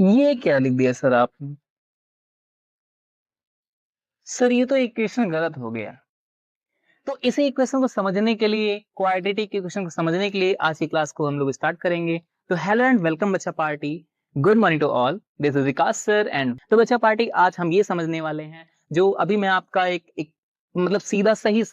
ये क्या लिख दिया सर आपने? सर ये तो इक्वेशन गलत हो गया। तो इसी इक्वेशन को समझने के लिए, क्वाड्रेटिक इक्वेशन को समझने के लिए आज की क्लास को हम लोग स्टार्ट करेंगे। तो हेलो एंड वेलकम बच्चा पार्टी, good morning to all, this is Vikas sir. And तो बच्चा पार्टी आज हम ये समझने वाले हैं, जो अभी मैं आपका एक मतलब सीधा सही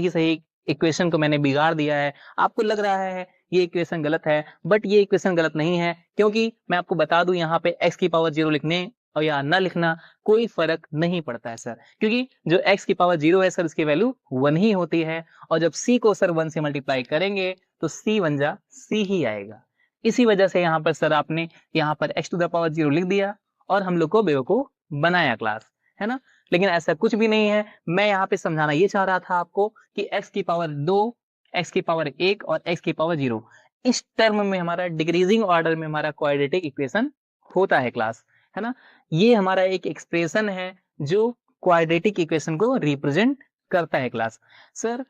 सही इक्वेशन को मैंने बिगाड़ दिया है। आपको लग रहा है ये इक्वेशन गलत है, बट ये इक्वेशन गलत नहीं है, क्योंकि मैं आपको बता दूं यहाँ पे x की पावर 0 लिखने और या ना लिखना कोई फर्क नहीं पड़ता है सर, क्योंकि जो x की पावर 0 है सर उसकी वैल्यू 1 ही होती है, और जब c को सर 1 से मल्टीप्लाई करेंगे तो c बन जा c ही आएगा। इसी वजह से यहाँ पर सर आपने यहाँ पर x टू द पावर 0 लिख दिया और हम लोग को बेवकूफ बनाया क्लास, है ना। लेकिन ऐसा कुछ भी नहीं है। मैं यहाँ पे समझाना ये चाह रहा था आपको कि x की पावर 2, x की पावर 1 और x की पावर 0 इस टर्म में हमारा डिक्रीजिंग ऑर्डर में हमारा क्वाड्रेटिक इक्वेशन होता है क्लास, है ना। ये हमारा एक एक्सप्रेशन है जो क्वाड्रेटिक इक्वेशन को रिप्रेजेंट करता है क्लास। सर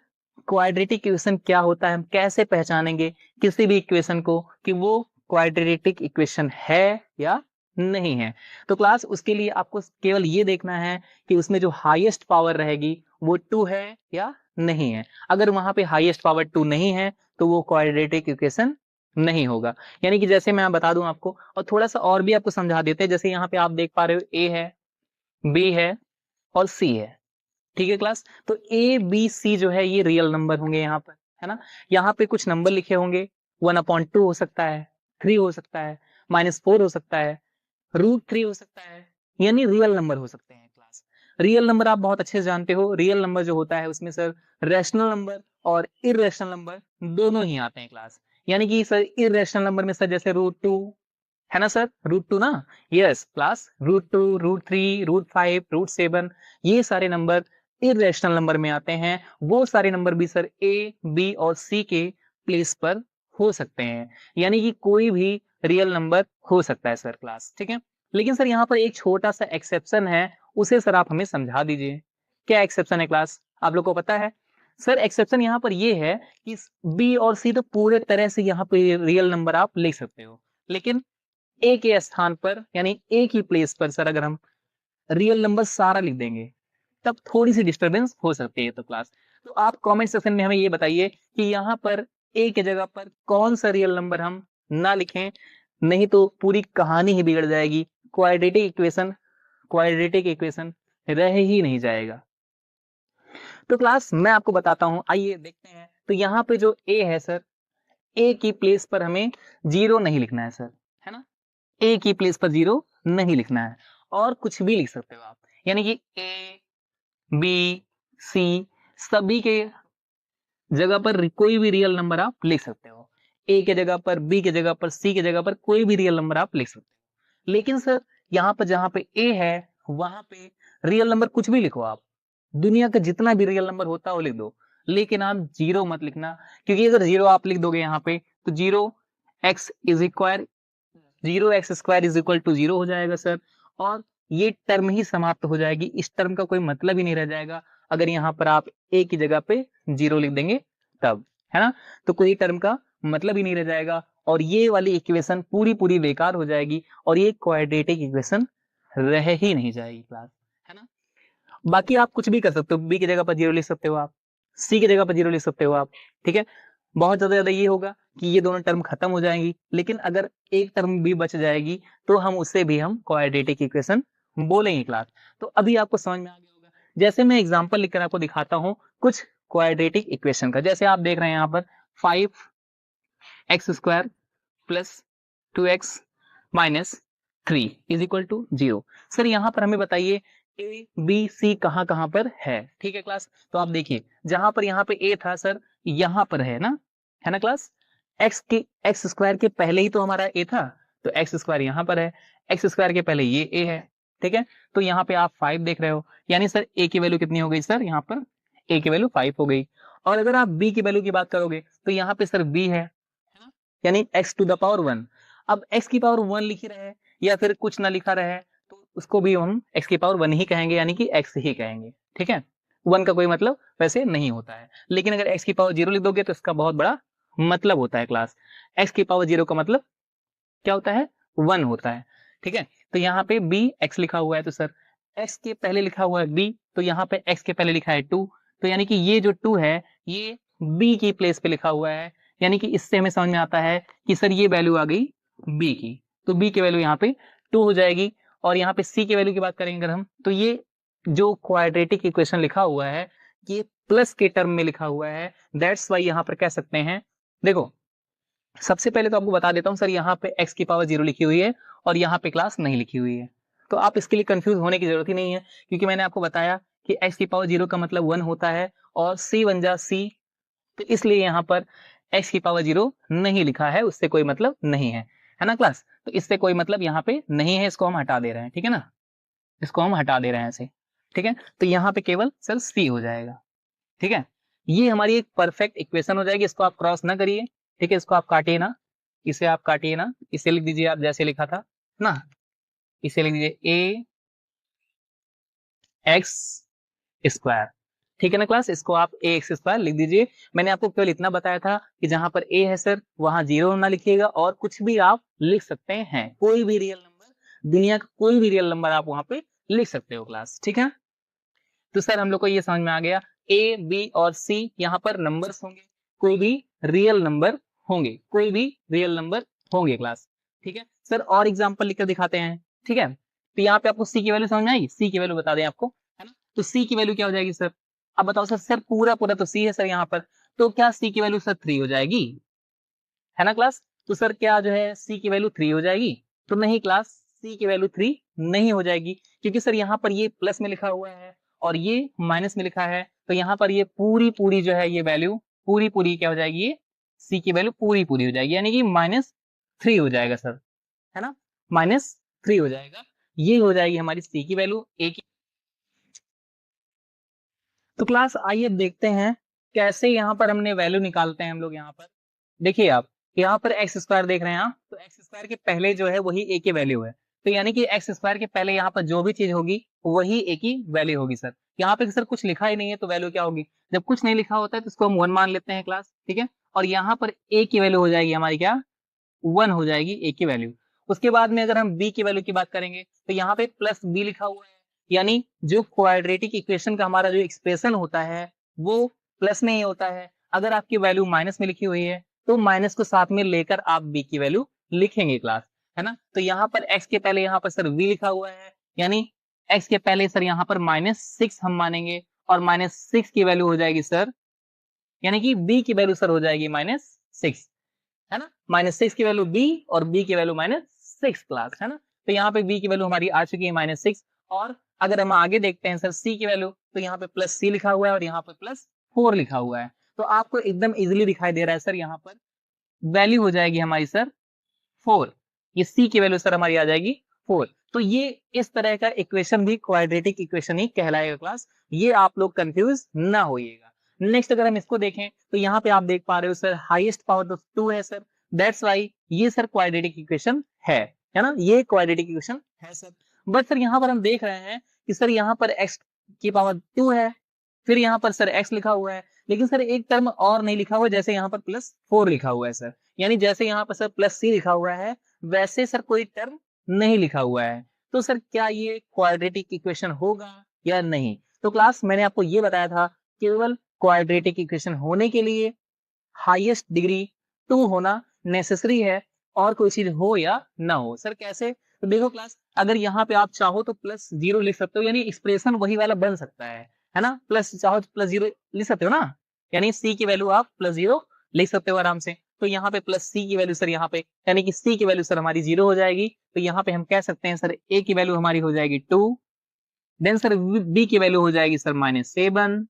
क्वाड्रेटिक इक्वेशन क्या होता है, हम कैसे पहचानेंगे किसी भी इक्वेशन को कि वो क्वाड्रेटिक इक्वेशन है या नहीं है? तो क्लास उसके लिए आपको केवल ये देखना है कि उसमें जो हाईएस्ट पावर रहेगी वो 2 है या नहीं है। अगर वहां पे हाईएस्ट पावर 2 नहीं है तो वो क्वाड्रेटिक इक्वेशन नहीं होगा। यानी कि जैसे मैं बता दूं आपको, और थोड़ा सा और भी आपको समझा देते हैं। जैसे यहाँ पे आप देख पा रहे हो a है, b है और c है, ठीक है क्लास। तो a b c जो है ये रियल नंबर होंगे यहाँ पर, है ना। यहाँ पे कुछ नंबर लिखे होंगे, 1/2 हो सकता है, 3 हो सकता है, -4 हो सकता है, √3 हो सकता है, यानी रियल नंबर हो सकते हैं क्लास। रियल नंबर आप बहुत अच्छे से जानते हो, रियल नंबर जो होता है उसमें सर रैशनल नंबर और इरेशनल नंबर दोनों ही आते हैं क्लास। यानी कि सर इरेशनल नंबर में सर जैसे √2 है ना सर, √2 ना, यस क्लास, √2, √3, √5, √7 ये सारे नंबर इरेशनल नंबर में आते हैं। वो सारे नंबर भी सर a b और c के प्लेस पर हो सकते हैं, यानी कि कोई भी रियल नंबर हो सकता है सर क्लास, ठीक है। लेकिन सर यहाँ पर एक छोटा सा एक्सेप्शन है, उसे सर आप हमें समझा दीजिए। क्या एक्सेप्शन है क्लास, आप लोग को पता है? सर एक्सेप्शन यहाँ पर ये है कि बी और सी तो पूरे तरह से यहाँ पे रियल नंबर आप लिख सकते हो, लेकिन ए के स्थान पर यानी ए की प्लेस पर सर अगर हम रियल नंबर सारा लिख देंगे तब थोड़ी सी डिस्टरबेंस हो सकती है। तो क्लास, तो आप कमेंट सेक्शन में हमें ये बताइए कि यहाँ पर ए की जगह पर कौन सा रियल नंबर हम ना लिखें, नहीं तो पूरी कहानी ही बिगड़ जाएगी। क्वाड्रेटिक इक्वेशन रह ही नहीं जाएगा। तो क्लास मैं आपको बताता हूं, आइए देखते हैं। तो यहाँ पे जो ए है सर, ए की प्लेस पर हमें 0 नहीं लिखना है सर, है ना। ए की प्लेस पर 0 नहीं लिखना है, और कुछ भी लिख सकते हो आप, यानी कि ए बी सी सभी के जगह पर कोई भी रियल नंबर आप लिख सकते हो। ए के जगह पर, बी के जगह पर, सी के जगह पर कोई भी रियल नंबर आप लिख सकते हो। लेकिन सर यहाँ पर जहां पे ए है वहां पे रियल नंबर कुछ भी लिखो आप, दुनिया का जितना भी रियल नंबर होता है वो लिख दो, लेकिन आप 0 मत लिखना। क्योंकि अगर 0 आप लिख दोगे यहाँ पे तो 0x² हो जाएगा सर, और ये टर्म ही समाप्त हो जाएगी। इस टर्म का कोई मतलब ही नहीं रह जाएगा अगर यहाँ पर आप ए की जगह पे 0 लिख देंगे तब, है ना। तो कोई टर्म का मतलब ही नहीं रह जाएगा, और ये वाली इक्वेशन पूरी पूरी बेकार हो जाएगी, और ये क्वाड्रेटिक इक्वेशन रह ही नहीं जाएगी क्लास, है ना। बाकी आप कुछ भी कर सकते हो, बी की जगह पर 0 लिख सकते हो आप, सी की जगह पर 0 लिख सकते हो आप, ठीक है। बहुत ज्यादा ये होगा कि ये दोनों टर्म खत्म हो जाएंगी, लेकिन अगर एक टर्म भी बच जाएगी तो हम उसे भी हम क्वाड्रेटिक इक्वेशन बोलेंगे क्लास। तो अभी आपको समझ में आ गया होगा। जैसे मैं एग्जांपल लिखकर आपको दिखाता हूँ कुछ क्वाड्रेटिक इक्वेशन का। जैसे आप देख रहे हैं यहाँ पर 5x² plus 2x minus 3 is equal to 0। Sir यहाँ पर हमें बताइए ए बी सी कहाँ कहाँ पर है, ठीक है क्लास। तो आप देखिए जहां पर यहाँ पे ए था सर, यहाँ पर है ना क्लास। x² के पहले ही तो हमारा ए था, तो x² यहाँ पर है, x² के पहले ये ए है, ठीक है। तो यहाँ पे आप 5 देख रहे हो, यानी सर ए की वैल्यू कितनी हो गई सर, यहाँ पर ए की वैल्यू 5 हो गई। और अगर आप बी की वैल्यू की बात करोगे तो यहाँ पे सर बी है ना, यानी x टू द पावर 1। अब x की पावर 1 लिखी रहे या फिर कुछ ना लिखा रहे तो उसको भी हम x की पावर 1 ही कहेंगे, यानी कि x ही कहेंगे, ठीक है। 1 का कोई मतलब वैसे नहीं होता है, लेकिन अगर x की पावर 0 लिख दोगे तो इसका बहुत बड़ा मतलब होता है क्लास। x की पावर 0 का मतलब क्या होता है, 1 होता है, ठीक है। तो यहाँ पे बी एक्स लिखा हुआ है, तो सर एक्स के पहले लिखा हुआ है बी, तो यहाँ पे एक्स के पहले लिखा है 2, तो यानी कि ये जो 2 है ये बी की प्लेस पे लिखा हुआ है, यानी कि इससे हमें समझ में आता है कि सर ये वैल्यू आ गई बी की, तो बी की वैल्यू यहाँ पे 2 हो जाएगी। और यहाँ पे सी की वैल्यू की बात करेंगे अगर हम, तो ये जो क्वाड्रेटिक इक्वेशन लिखा हुआ है ये प्लस के टर्म में लिखा हुआ है, दैट्स वाई यहाँ पर कह सकते हैं, देखो सबसे पहले तो आपको बता देता हूँ सर, यहाँ पे x की पावर 0 लिखी हुई है और यहाँ पे क्लास नहीं लिखी हुई है, तो आप इसके लिए कंफ्यूज होने की जरूरत ही नहीं है, क्योंकि मैंने आपको बताया कि x की पावर 0 का मतलब 1 होता है और c बन जा c, तो इसलिए यहाँ पर x की पावर 0 नहीं लिखा है, उससे कोई मतलब नहीं है ना क्लास, तो इससे कोई मतलब यहाँ पे नहीं है, इसको हम हटा दे रहे हैं, ठीक है ना, इसको हम हटा दे रहे हैं ऐसे, ठीक है। तो यहाँ पे केवल सर c हो जाएगा, ठीक है। ये हमारी एक परफेक्ट इक्वेशन हो जाएगी, इसको आप क्रॉस ना करिए, ठीक है, इसको आप काटिए ना, इसे आप काटिए ना, इसे लिख दीजिए आप जैसे लिखा था ना, इसे लिख दीजिए ए एक्स स्क्वायर, ठीक है ना क्लास, इसको आप ए एक्स स्क्वायर लिख दीजिए। मैंने आपको केवल इतना बताया था कि जहां पर ए है सर वहां 0 ना लिखिएगा, और कुछ भी आप लिख सकते हैं, कोई भी रियल नंबर, दुनिया का कोई भी रियल नंबर आप वहां पे लिख सकते हो क्लास, ठीक है। तो सर हम लोग को ये समझ में आ गया, ए बी और सी यहाँ पर नंबर्स होंगे, कोई भी रियल नंबर होंगे, कोई भी रियल नंबर होंगे क्लास, ठीक है। सर और एग्जांपल लिखकर दिखाते हैं, ठीक है। तो यहाँ पे आपको सी की वैल्यू समझ में आई, सी की वैल्यू बता दें आपको, है ना, तो सी की वैल्यू क्या हो जाएगी सर, अब बताओ सर, सर पूरा पूरा तो सी है सर यहाँ पर, तो क्या सी की वैल्यू सर 3 हो जाएगी, है ना क्लास, तो सर क्या जो है सी की वैल्यू 3 हो जाएगी, तो नहीं क्लास, सी की वैल्यू 3 नहीं हो जाएगी, क्योंकि सर यहाँ पर ये प्लस में लिखा हुआ है और ये माइनस में लिखा है, तो यहाँ पर ये पूरी पूरी जो है ये वैल्यू पूरी पूरी क्या हो जाएगी, ये सी की वैल्यू पूरी पूरी हो जाएगी, यानी कि -3 हो जाएगा सर, है ना, -3 हो जाएगा, ये हो जाएगी हमारी सी की वैल्यू, ए की। तो क्लास आइए देखते हैं कैसे यहाँ पर हमने वैल्यू निकालते हैं हम लोग, यहाँ पर देखिए आप यहाँ पर एक्स स्क्वायर देख रहे हैं आप, तो एक्स स्क्वायर के पहले जो है वही ए की वैल्यू है, तो यानी कि एक्स स्क्वायर के पहले यहाँ पर जो भी चीज होगी वही ए की वैल्यू होगी सर। यहाँ पे सर कुछ लिखा ही नहीं है तो वैल्यू क्या होगी, जब कुछ नहीं लिखा होता है तो इसको हम 1 मान लेते हैं क्लास, ठीक है। और यहाँ पर ए की वैल्यू हो जाएगी हमारी क्या, 1 हो जाएगी ए की वैल्यू। उसके बाद में अगर हम बी की वैल्यू की बात करेंगे तो यहाँ पे प्लस बी लिखा हुआ है, यानी जो क्वाड्रेटिक इक्वेशन का हमारा जो एक्सप्रेशन होता है वो प्लस में ही होता है, अगर आपकी वैल्यू माइनस में लिखी हुई है तो माइनस को साथ में लेकर आप बी की वैल्यू लिखेंगे क्लास, है ना। तो यहाँ पर एक्स के पहले यहाँ पर सर वी लिखा हुआ है, यानी एक्स के पहले सर यहाँ पर -6 हम मानेंगे, और -6 की वैल्यू हो जाएगी सर, यानी कि बी की वैल्यू सर हो जाएगी -6, है ना, -6 की वैल्यू बी और बी की वैल्यू -6 क्लास, है ना। तो यहाँ पे बी की वैल्यू हमारी आ चुकी है -6, और अगर हम आगे देखते हैं सर सी की वैल्यू, तो यहाँ पे +c लिखा हुआ है और यहाँ पे +4 लिखा हुआ है, तो आपको एकदम इजिली दिखाई दे रहा है सर, यहाँ पर वैल्यू हो जाएगी हमारी सर 4, ये सी की वैल्यू सर हमारी आ जाएगी 4। तो ये इस तरह का इक्वेशन भी क्वाड्रेटिक इक्वेशन ही कहलाएगा क्लास, ये आप लोग कंफ्यूज ना होइएगा। नेक्स्ट अगर हम इसको देखें तो यहाँ पे आप देख पा रहे हो सर हाईएस्ट पावर तो 2 है सर, दैट्स वाई ये सर क्वाड्रेटिक इक्वेशन है ना, ये क्वाड्रेटिक इक्वेशन है सर। बट सर यहाँ पर हम देख रहे हैं कि सर यहाँ पर x की पावर 2 है, फिर यहाँ पर सर x लिखा हुआ है, लेकिन सर एक टर्म और नहीं लिखा हुआ, जैसे यहाँ पर +4 लिखा हुआ है सर, यानी जैसे यहाँ पर सर +c लिखा हुआ है वैसे सर कोई टर्म नहीं लिखा हुआ है, तो सर क्या ये क्वाड्रेटिक इक्वेशन होगा या नहीं। तो क्लास मैंने आपको ये बताया था, केवल क्वाड्रेटिक इक्वेशन होने के लिए हाईएस्ट डिग्री 2 होना नेसेसरी है, और कोई चीज हो या ना हो। सर कैसे, तो देखो क्लास, अगर यहाँ पे आप चाहो तो +0 लिख सकते हो, यानी एक्सप्रेशन वही वाला बन सकता है ना, प्लस चाहो तो +0 लिख सकते हो ना, यानी सी की वैल्यू आप +0 लिख सकते हो आराम से। तो यहाँ पे +c की वैल्यू सर यहाँ पे, यानी कि c की वैल्यू सर हमारी 0 हो जाएगी, तो यहाँ पे हम कह सकते हैं सर a की वैल्यू हमारी हो जाएगी 2, देन सर b की वैल्यू हो जाएगी sir -7,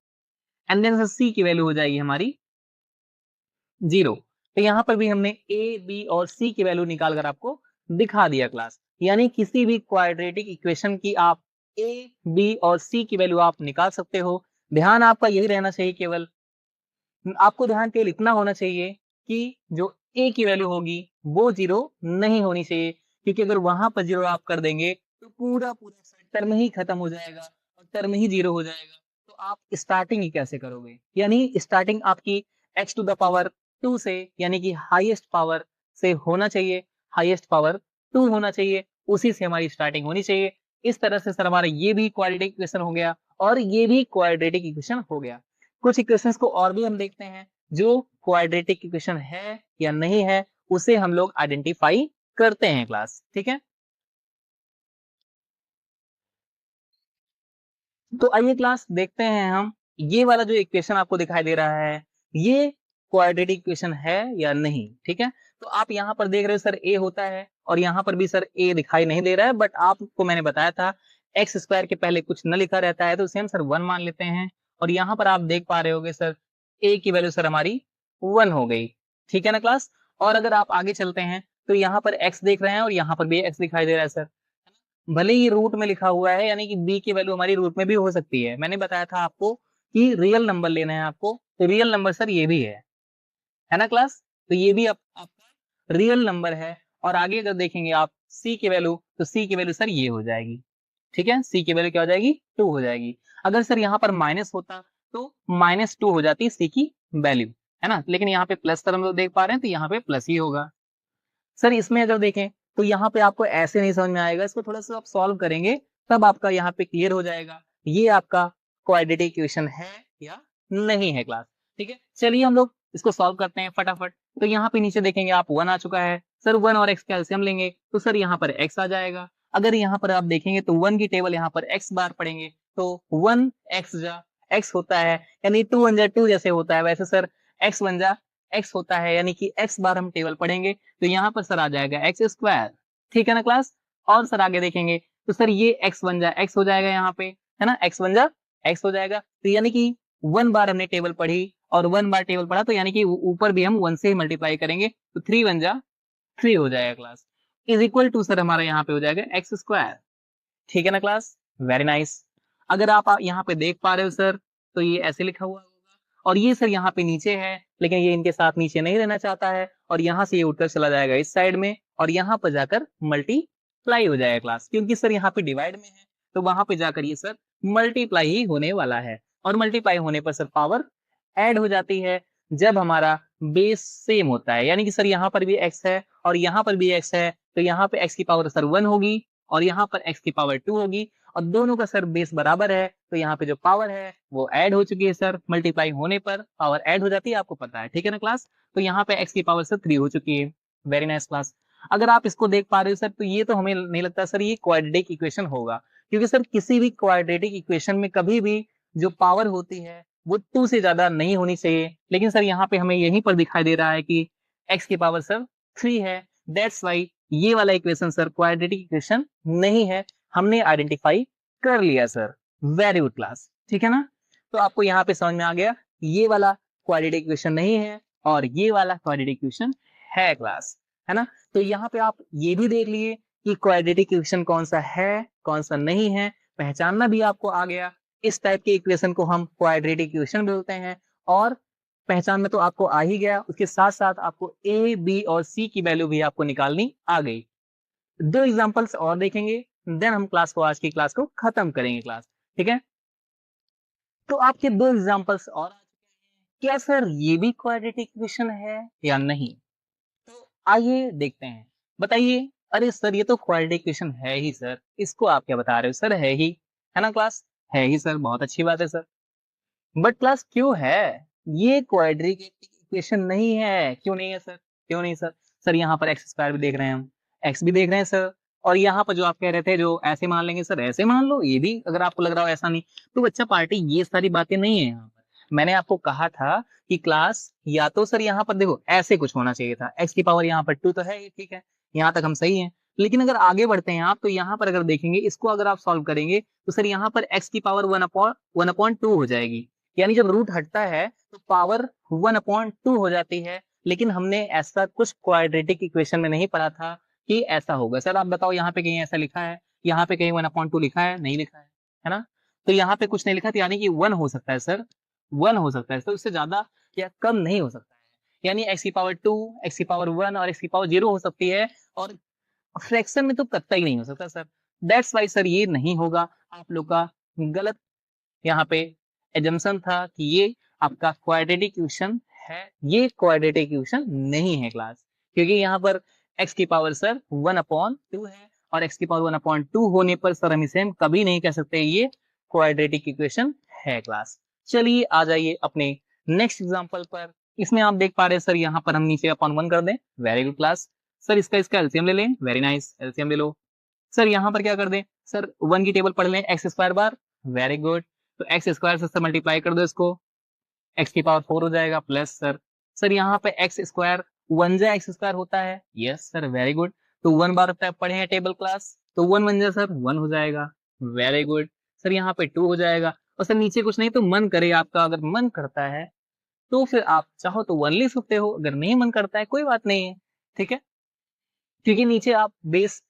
and then sir c की वैल्यू हो जाएगी हमारी 0। तो यहाँ पर भी हमने a b और c की वैल्यू निकाल कर आपको दिखा दिया क्लास, यानी किसी भी क्वाड्रेटिक इक्वेशन की आप a b और c की वैल्यू आप निकाल सकते हो। ध्यान आपका यही रहना चाहिए, केवल आपको ध्यान केवल इतना होना चाहिए कि जो a की वैल्यू होगी वो 0 नहीं होनी चाहिए, क्योंकि अगर वहां पर 0 आप कर देंगे तो पूरा पूरा टर्म ही खत्म हो जाएगा और टर्म ही 0 हो जाएगा, तो आप स्टार्टिंग ही कैसे करोगे, यानी स्टार्टिंग आपकी x टू द पावर 2 से, यानी कि हाईएस्ट पावर से होना चाहिए, हाईएस्ट पावर 2 होना चाहिए, उसी से हमारी स्टार्टिंग होनी चाहिए। इस तरह से सर हमारा ये भी क्वाड्रेटिक इक्वेशन हो गया और ये भी क्वाड्रेटिक इक्वेशन हो गया। कुछ इक्वेशंस को और भी हम देखते हैं जो क्वाड्रेटिक इक्वेशन है या नहीं है, उसे हम लोग आइडेंटिफाई करते हैं क्लास, ठीक है। तो आइए क्लास देखते हैं हम ये वाला जो इक्वेशन आपको दिखाई दे रहा है ये क्वाड्रेटिक इक्वेशन है या नहीं, ठीक है। तो आप यहाँ पर देख रहे हो सर ए होता है और यहाँ पर भी सर ए दिखाई नहीं दे रहा है, बट आपको मैंने बताया था एक्स स्क्वायर के पहले कुछ न लिखा रहता है तो उसे हम सर 1 मान लेते हैं। और यहाँ पर आप देख पा रहे होगे सर ए की वैल्यू सर हमारी 1 हो गई, ठीक है ना क्लास। और अगर आप आगे चलते हैं तो यहाँ पर एक्स देख रहे हैं और यहाँ पर भी एक्स दिखाई दे रहा है सर, भले ही रूट में लिखा हुआ है यानी कि बी की वैल्यू हमारी रूट में भी हो सकती है। मैंने बताया था आपको कि रियल नंबर लेना है आपको, तो रियल नंबर सर ये भी है ना क्लास। तो ये भी आपका रियल नंबर है। और आगे अगर देखेंगे आप सी की वैल्यू, तो सी की वैल्यू सर ये हो जाएगी, ठीक है। सी की वैल्यू क्या हो जाएगी 2 हो जाएगी। अगर सर यहाँ पर माइनस होता तो -2 हो जाती सी की वैल्यू, है ना। लेकिन यहाँ पे प्लस सर हम लोग देख पा रहे हैं तो यहाँ पे प्लस ही होगा। सर इसमें अगर देखें तो यहाँ पे आपको ऐसे नहीं समझ में आएगा, इसको थोड़ा सा आप सॉल्व करेंगे तब आपका यहाँ पे क्लियर हो जाएगा ये आपका क्वाड्रेटिक इक्वेशन है या नहीं है क्लास, ठीक है। चलिए हम लोग इसको सॉल्व करते हैं फटाफट। तो यहाँ पे नीचे देखेंगे आप 1 आ चुका है सर, 1 और x का एलसीएम लेंगे तो सर यहाँ पर x आ जाएगा। अगर यहाँ पर आप देखेंगे तो 1 की टेबल यहाँ पर x बार पढ़ेंगे तो 1 x जा x होता है, यानी 2 1 जा 2 जैसे होता है वैसे सर x 1 जा x होता है, यानी कि x बार हम टेबल पढ़ेंगे तो यहाँ पर सर आ जाएगा एक्स स्क्वायर, ठीक है ना क्लास। और सर आगे देखेंगे तो सर ये x 1 जा x हो जाएगा यहाँ पे, है ना, x 1 जा x हो जाएगा। तो यानी कि 1 बार हमने टेबल पढ़ी और 1 बार टेबल पढ़ा तो यानी कि ऊपर भी हम 1 से ही मल्टीप्लाई करेंगे तो 3 1 जा 3 हो जाएगा class, is equal to sir हमारा यहाँ पे हो जाएगा एक्स स्क्वायर, ठीक है ना क्लास। Very nice. अगर आप यहाँ पे देख पा रहे हो सर तो ये ऐसे लिखा हुआ होगा और ये सर यहाँ पे नीचे है लेकिन ये इनके साथ नीचे नहीं रहना चाहता है और यहाँ से ये उठकर चला जाएगा इस साइड में और यहाँ पर जाकर मल्टीप्लाई हो जाएगा क्लास, क्योंकि सर यहाँ पे डिवाइड में है तो वहां पे जाकर ये सर मल्टीप्लाई ही होने वाला है। और मल्टीप्लाई होने पर सर पावर ऐड हो जाती है जब हमारा बेस सेम होता है, यानी कि सर यहाँ पर भी x है और यहाँ पर भी x है तो यहाँ पे x की पावर सर 1 होगी और यहाँ पर x की पावर 2 होगी और दोनों का सर बेस बराबर है तो यहाँ पे जो पावर है वो ऐड हो चुकी है सर, मल्टीप्लाई होने पर पावर ऐड हो जाती है, आपको पता है, ठीक है ना क्लास। तो यहाँ पे x की पावर सर 3 हो चुकी है। Very nice class. अगर आप इसको देख पा रहे हो सर तो ये तो हमें नहीं लगता सर ये क्वाड्रेटिक इक्वेशन होगा, क्योंकि सर किसी भी क्वाड्रेटिक इक्वेशन में कभी भी जो पावर होती है वो 2 से ज्यादा नहीं होनी चाहिए। लेकिन सर यहाँ पे हमें यहीं पर दिखाई दे रहा है कि x की पावर सर 3 है, दैट्स वाई ये वाला इक्वेशन सर क्वाड्रेटिक इक्वेशन नहीं है, हमने आइडेंटिफाई कर लिया सर। वेरी गुड क्लास, ठीक है ना। तो आपको यहाँ पे समझ में आ गया ये वाला क्वाड्रेटिक इक्वेशन नहीं है और ये वाला क्वाड्रेटिक इक्वेशन है क्लास, है ना। तो यहाँ पे आप ये भी देख लिए कि क्वाड्रेटिक इक्वेशन कौन सा है कौन सा नहीं है, पहचानना भी आपको आ गया। इस टाइप के इक्वेशन को हम क्वाड्रेटिक इक्वेशन बोलते हैं और पहचान में तो आपको आ ही गया, उसके साथ साथ आपको ए बी और सी की वैल्यू भी आपको निकालनी आ गई। 2 एग्जांपल्स और देखेंगे देन हम क्लास को आज की क्लास को खत्म करेंगे क्लास, ठीक है। तो आपके 2 एग्जांपल्स और आ चुके हैं, क्या सर ये भी क्वाड्रेटिक इक्वेशन है या नहीं। तो आइए देखते हैं, बताइए। अरे सर ये तो क्वाड्रेटिक इक्वेशन है ही सर, इसको आप क्या बता रहे हो सर, है ही, है ना क्लास, है ही सर, बहुत अच्छी बात है सर। बट क्लास क्यों है ये क्वाड्रेटिक इक्वेशन नहीं है, क्यों नहीं है सर, क्यों नहीं सर। सर यहाँ पर एक्स स्क्वायर भी देख रहे हैं हम, एक्स भी देख रहे हैं सर, और यहाँ पर जो आप कह रहे थे जो ऐसे मान लेंगे सर ऐसे मान लो, ये भी अगर आपको लग रहा हो ऐसा नहीं तो बच्चा पार्टी ये सारी बातें नहीं है यहाँ पर। मैंने आपको कहा था कि क्लास या तो सर यहाँ पर देखो ऐसे कुछ होना चाहिए था, एक्स की पावर यहाँ पर 2 तो है, ठीक है, यहाँ तक हम सही है। लेकिन अगर आगे बढ़ते हैं आप तो यहाँ पर अगर देखेंगे इसको अगर आप सॉल्व करेंगे तो सर यहाँ पर एक्स की पावर 1/2 हो जाएगी, यानी जब रूट हटता है तो पावर 1/2 हो जाती है। लेकिन हमने ऐसा कुछ क्वाड्रेटिक इक्वेशन में नहीं पढ़ा था कि ऐसा होगा। सर आप बताओ यहाँ पे कहीं ऐसा लिखा है, यहाँ पे कहीं 1/2 लिखा है, नहीं लिखा है ना। तो यहाँ पे कुछ नहीं लिखा तो यानी कि 1 हो सकता है सर, 1 हो सकता है, तो इससे ज्यादा या कम नहीं हो सकता है। यानी एक्स की पावर 2, एक्स की पावर 1 और एक्स की पावर 0 हो सकती है और फ्रैक्शन में तो कतई नहीं हो सकता सर। दैट्स वाई सर ये नहीं होगा, आप लोग का गलत यहाँ पे एजम्पशन था कि ये आपका क्वाड्रेटिक इक्वेशन है, ये क्वाड्रेटिक इक्वेशन नहीं है क्लास, क्योंकि यहाँ पर x की पावर सर 1/2 है और x की पावर 1/2 होने पर सर हम इसे हम कभी नहीं कह सकते ये क्वाड्रेटिक इक्वेशन है क्लास। चलिए आ जाइए अपने नेक्स्ट एग्जांपल पर। इसमें आप देख पा रहे हैं सर यहाँ पर हम नीचे अपॉन 1 कर दें, वेरी गुड क्लास। सर इसका एलसीएम ले लें, वेरी नाइस, एलसीएम ले लो। सर यहाँ पर क्या कर दें, सर 1 की टेबल पढ़ लें, x square bar, very good. तो एक्स स्क्वायर से सर मल्टीप्लाई कर दो इसको, एक्स की पावर 4 हो जाएगा प्लस सर यहाँ पे एक्स स्क्वायर 1 जा एक्स स्क्वायर होता है, यस सर वेरी गुड। तो 1 बार पढ़े हैं टेबल क्लास, तो 1 1 जा सर 1 हो जाएगा, वेरी गुड। सर यहाँ पे 2 हो जाएगा, और सर नीचे कुछ नहीं तो मन करे आपका, अगर मन करता है तो फिर आप चाहो तो 1 ले सकते हो, अगर नहीं मन करता है कोई बात नहीं है, ठीक है, क्योंकि नीचे आप बेस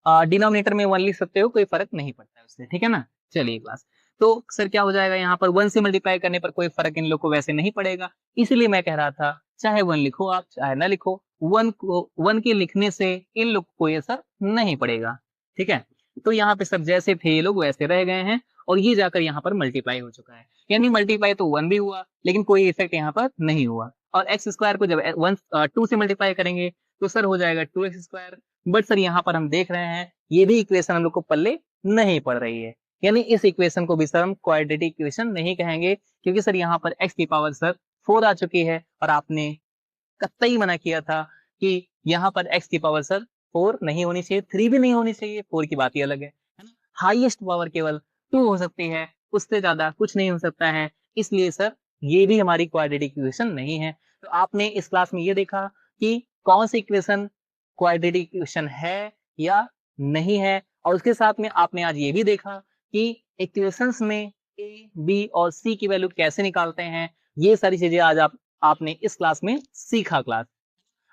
डिनोमिनेटर में 1 लिख सकते हो, कोई फर्क नहीं पड़ता है उससे, ठीक है ना। चलिए क्लास, तो सर क्या हो जाएगा यहाँ पर 1 से मल्टीप्लाई करने पर कोई फर्क इन लोग को वैसे नहीं पड़ेगा, इसलिए मैं कह रहा था चाहे 1 लिखो आप चाहे ना लिखो, 1 के लिखने से इन लोग को कोई असर नहीं पड़ेगा, ठीक है। तो यहाँ पे सब जैसे थे ये लोग वैसे रह गए हैं, और ये जाकर यहाँ पर मल्टीप्लाई हो चुका है, यानी मल्टीप्लाई तो 1 भी हुआ लेकिन कोई इफेक्ट यहाँ पर नहीं हुआ। और एक्स स्क्वायर को जब 2 से मल्टीप्लाई करेंगे तो सर हो जाएगा 2x स्क्वायर। बट सर यहाँ पर हम देख रहे हैं ये भी इक्वेशन हम लोग को पल्ले नहीं पड़ रही है, यानी इस इक्वेशन को भी सर हम क्वाड्रेटिक इक्वेशन नहीं कहेंगे, क्योंकि सर यहाँ पर x की पावर सर 4 आ चुकी है, और आपने कतई मना किया था कि यहाँ पर x की पावर सर 4 नहीं होनी चाहिए, 3 भी नहीं होनी चाहिए, 4 की बात ही अलग है ना। हाईएस्ट पावर केवल 2 हो सकती है, उससे ज्यादा कुछ नहीं हो सकता है, इसलिए सर ये भी हमारी क्वाड्रेटिक इक्वेशन नहीं है। तो आपने इस क्लास में ये देखा कि कौन सी इक्वेशन क्वाड्रेटिक इक्वेशन है या नहीं है, और उसके साथ में आपने आज ये भी देखा कि इक्वेशंस में ए, बी और सी की वैल्यू कैसे निकालते हैं। ये सारी चीजें आज आपने इस क्लास में सीखा क्लास।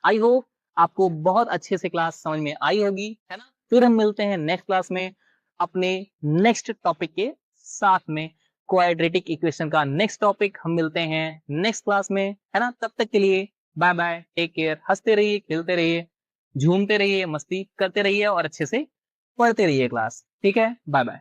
आई होप आपको बहुत अच्छे से क्लास समझ में आई होगी, है ना। फिर हम मिलते हैं नेक्स्ट क्लास में अपने नेक्स्ट टॉपिक के साथ में, क्वाड्रेटिक इक्वेशन का नेक्स्ट टॉपिक हम मिलते हैं नेक्स्ट क्लास में, है ना। तब तक के लिए बाय बाय, टेक केयर, हंसते रहिए, खेलते रहिए, झूमते रहिए, मस्ती करते रहिए और अच्छे से पढ़ते रहिए क्लास, ठीक है, बाय बाय।